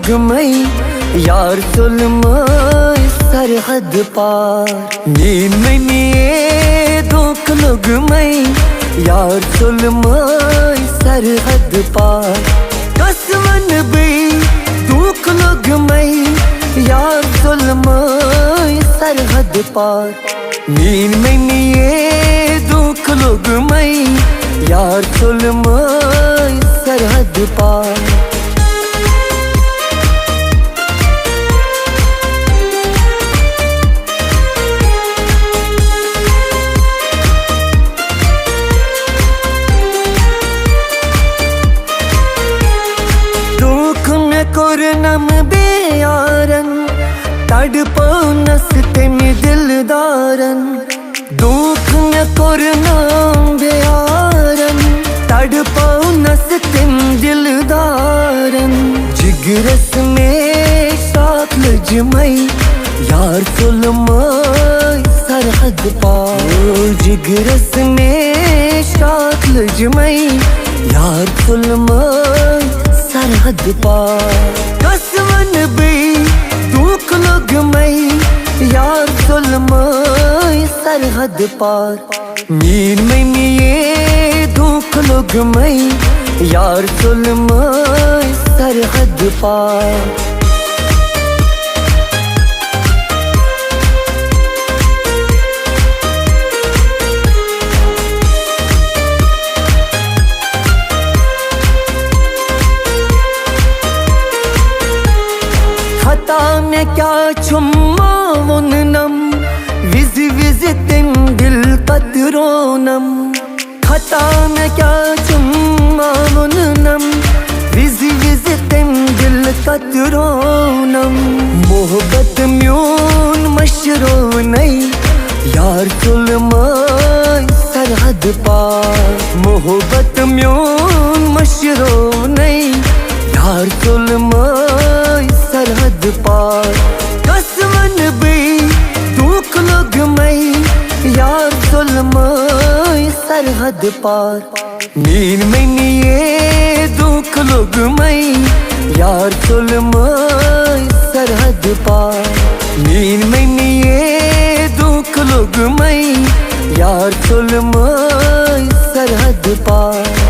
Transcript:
लोग मई यार जुल्म सरहद पार। नींद में निये दुख लोग मई यार जुल्म सरहद पार। कसमन भी दुख लोग मई यार जुल्म सरहद पार। नींद में निये दुख लोग मई यार जुल्म सरहद पार। कुरनम बेयारन तड़पो नस्ते में दिलदारन। दुख न कुरनम बेयारन तड़पो नस्ते में दिलदारन। जिगरस में साथ लजमई यार जुल्म सरहद पार। जिगरस में साथ लजमई यार जुल्म सरहद पार। कसमन भी दुख लोग मई यार जुल्म सरहद पार। नींद में निये दुख लोग मई यार जुल्म सरहद पार। खता में क्या छुम्मा मुन्नम विज विज तिम दिल कतरोनम। खता में क्या छुम्मा मुन्नम विज विज तिम दिल कतरोनम। मोहब्बत म्यून मशरो नहीं यार जुल्म सरहद पार। मोहब्बत म्यून मशरो नहीं यार जुल्म सरहद पार। कसमन भी दुख लोग मई यार जुल्म सरहद पार। नींद में निये दुख लोग मई यार जुल्म सरहद पार। नींद में निये दुख लोग मई यार जुल्म सरहद पार।